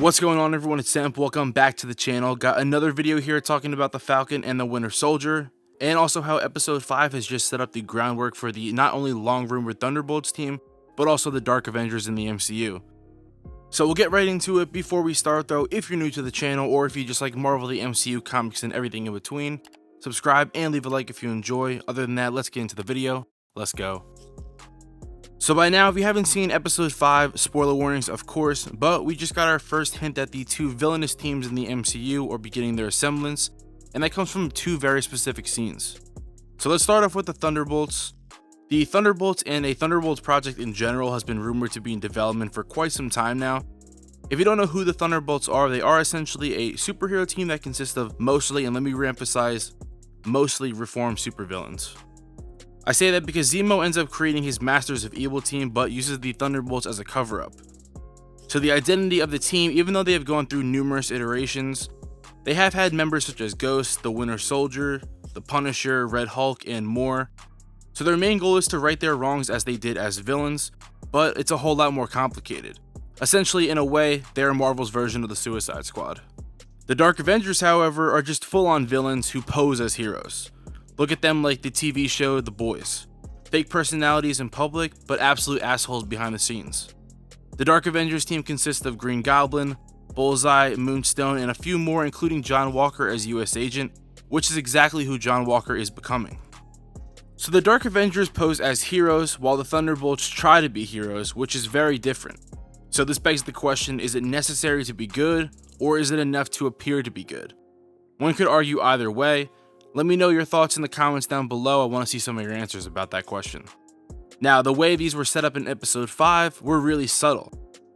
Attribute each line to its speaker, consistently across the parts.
Speaker 1: What's going on, everyone? It's Sam. Welcome back to the channel. Got another video here talking about the Falcon and the Winter Soldier, and also how episode 5 has just set up the groundwork for the not only long-rumored Thunderbolts team, but also the Dark Avengers in the MCU. So we'll get right into it. Before we start though, if you're new to the channel, or if you just like Marvel, the MCU, comics, and everything in between, subscribe and leave a like if you enjoy. Other than that, let's get into the video. Let's go. So by now, if you haven't seen episode 5, spoiler warnings of course, but we just got our first hint that the two villainous teams in the MCU are beginning their semblance, and that comes from two very specific scenes. So let's start off with the Thunderbolts. The Thunderbolts and a Thunderbolts project in general has been rumored to be in development for quite some time now. If you don't know who the Thunderbolts are, they are essentially a superhero team that consists of mostly, and let me reemphasize, mostly reformed supervillains. I say that because Zemo ends up creating his Masters of Evil team, but uses the Thunderbolts as a cover-up. So the identity of the team, even though they have gone through numerous iterations, they have had members such as Ghost, the Winter Soldier, the Punisher, Red Hulk, and more. So their main goal is to right their wrongs as they did as villains, but it's a whole lot more complicated. Essentially, in a way, they are Marvel's version of the Suicide Squad. The Dark Avengers, however, are just full-on villains who pose as heroes. Look at them like the TV show The Boys. Fake personalities in public, but absolute assholes behind the scenes. The Dark Avengers team consists of Green Goblin, Bullseye, Moonstone, and a few more, including John Walker as US Agent, which is exactly who John Walker is becoming. So the Dark Avengers pose as heroes, while the Thunderbolts try to be heroes, which is very different. So this begs the question, is it necessary to be good, or is it enough to appear to be good? One could argue either way. Let me know your thoughts in the comments down below. I want to see some of your answers about that question. Now, the way these were set up in episode 5 were really subtle,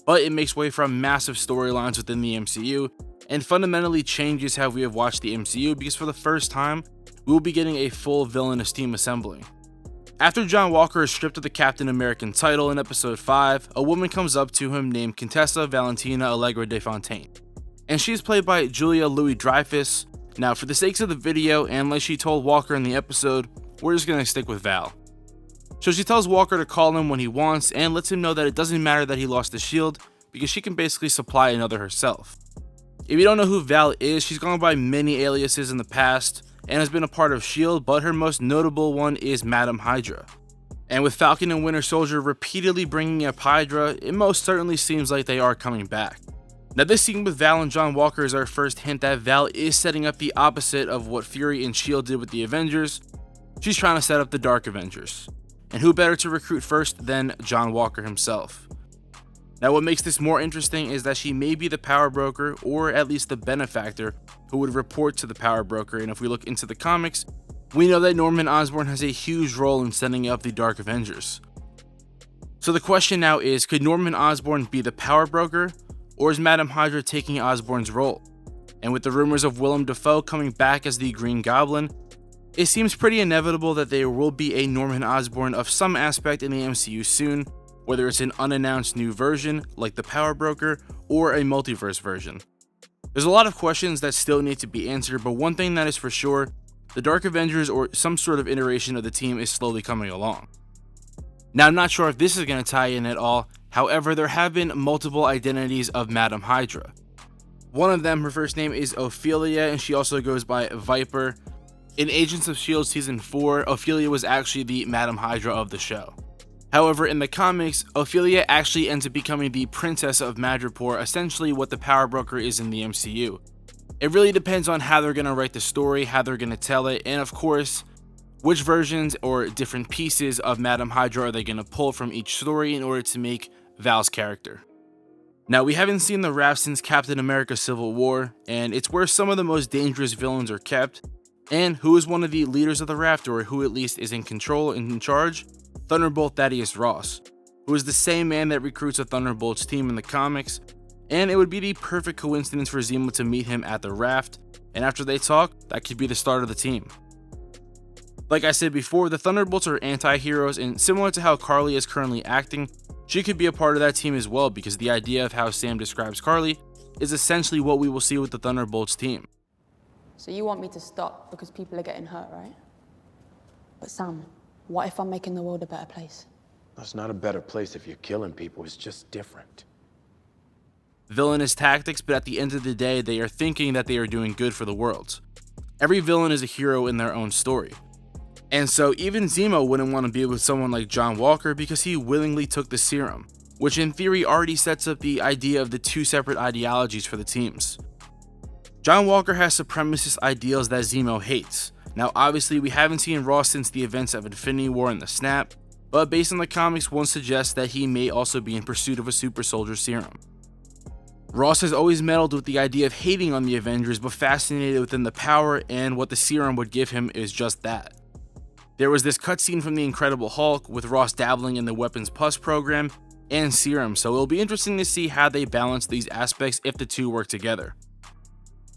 Speaker 1: but it makes way for massive storylines within the MCU and fundamentally changes how we have watched the MCU, because for the first time, we will be getting a full villainous team assembling. After John Walker is stripped of the Captain American title in episode 5, a woman comes up to him named Contessa Valentina Allegra de Fontaine, and she is played by Julia Louis-Dreyfus. Now, for the sakes of the video, and like she told Walker in the episode, we're just going to stick with Val. So she tells Walker to call him when he wants, and lets him know that it doesn't matter that he lost the shield, because she can basically supply another herself. If you don't know who Val is, she's gone by many aliases in the past, and has been a part of S.H.I.E.L.D., but her most notable one is Madam Hydra. And with Falcon and Winter Soldier repeatedly bringing up Hydra, it most certainly seems like they are coming back. Now, this scene with Val and John Walker is our first hint that Val is setting up the opposite of what Fury and S.H.I.E.L.D. did with the Avengers. She's trying to set up the Dark Avengers. And who better to recruit first than John Walker himself? Now, what makes this more interesting is that she may be the power broker, or at least the benefactor, who would report to the power broker. And if we look into the comics, we know that Norman Osborn has a huge role in setting up the Dark Avengers. So the question now is, could Norman Osborn be the power broker? Or is Madam Hydra taking Osborn's role? And with the rumors of Willem Dafoe coming back as the Green Goblin, it seems pretty inevitable that there will be a Norman Osborn of some aspect in the MCU soon, whether it's an unannounced new version, like the Power Broker, or a multiverse version. There's a lot of questions that still need to be answered, but one thing that is for sure, the Dark Avengers or some sort of iteration of the team is slowly coming along. Now, I'm not sure if this is going to tie in at all. However, there have been multiple identities of Madam Hydra. One of them, her first name is Ophelia, and she also goes by Viper. In Agents of S.H.I.E.L.D. Season 4, Ophelia was actually the Madam Hydra of the show. However, in the comics, Ophelia actually ends up becoming the Princess of Madripoor, essentially what the Power Broker is in the MCU. It really depends on how they're going to write the story, how they're going to tell it, and of course, which versions or different pieces of Madam Hydra are they going to pull from each story in order to make Val's character. Now, we haven't seen the Raft since Captain America Civil War, and it's where some of the most dangerous villains are kept. And who is one of the leaders of the Raft, or who at least is in control and in charge? Thunderbolt Thaddeus Ross, who is the same man that recruits a Thunderbolts team in the comics, and it would be the perfect coincidence for Zemo to meet him at the Raft, and after they talk, that could be the start of the team. Like I said before, the Thunderbolts are anti-heroes, and similar to how Carly is currently acting, she could be a part of that team as well, because the idea of how Sam describes Carly is essentially what we will see with the Thunderbolts team.
Speaker 2: So you want me to stop because people are getting hurt, right? But Sam, what if I'm making the world a better place?
Speaker 3: It's not a better place if you're killing people, it's just different.
Speaker 1: villainous tactics, but at the end of the day, they are thinking that they are doing good for the world. Every villain is a hero in their own story. And so even Zemo wouldn't want to be with someone like John Walker because he willingly took the serum, which in theory already sets up the idea of the two separate ideologies for the teams. John Walker has supremacist ideals that Zemo hates. Now obviously we haven't seen Ross since the events of Infinity War and the Snap, but based on the comics, one suggests that he may also be in pursuit of a super soldier serum. Ross has always meddled with the idea of hating on the Avengers, but fascinated within the power, and what the serum would give him is just that. There was this cutscene from the Incredible Hulk with Ross dabbling in the Weapons Plus program and serum, so it'll be interesting to see how they balance these aspects if the two work together.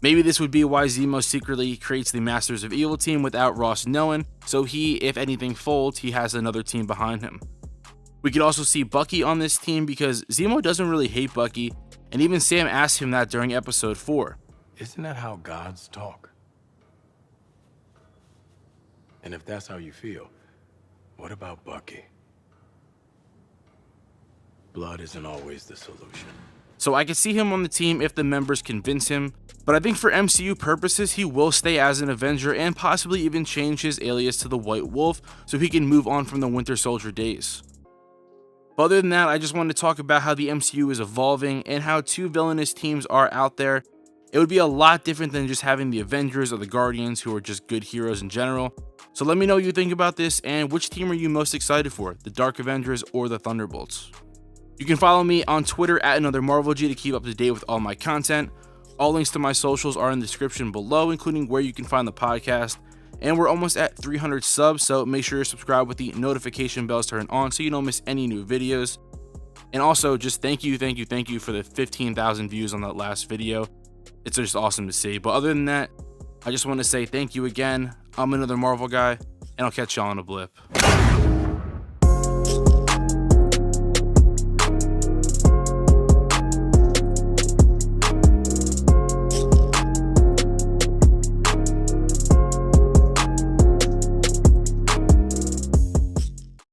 Speaker 1: Maybe this would be why Zemo secretly creates the Masters of Evil team without Ross knowing, so he, if anything folds, he has another team behind him. We could also see Bucky on this team because Zemo doesn't really hate Bucky, and even Sam asked him that during episode 4.
Speaker 3: Isn't that how gods talk? And if that's how you feel, what about Bucky? Blood isn't always the solution.
Speaker 1: So I could see him on the team if the members convince him, but I think for MCU purposes he will stay as an Avenger and possibly even change his alias to the White Wolf so he can move on from the Winter Soldier days. But other than that, I just wanted to talk about how the MCU is evolving and how two villainous teams are out there. It would be a lot different than just having the Avengers or the Guardians, who are just good heroes in general. So let me know what you think about this, and which team are you most excited for, the Dark Avengers or the Thunderbolts? You can follow me on Twitter at AnotherMarvelG to keep up to date with all my content. All links to my socials are in the description below, including where you can find the podcast. And we're almost at 300 subs, so make sure you're subscribed with the notification bells turned on so you don't miss any new videos. And also, just thank you for the 15,000 views on that last video. It's just awesome to see. But other than that, I just want to say thank you again. I'm another Marvel guy, and I'll catch y'all on a blip.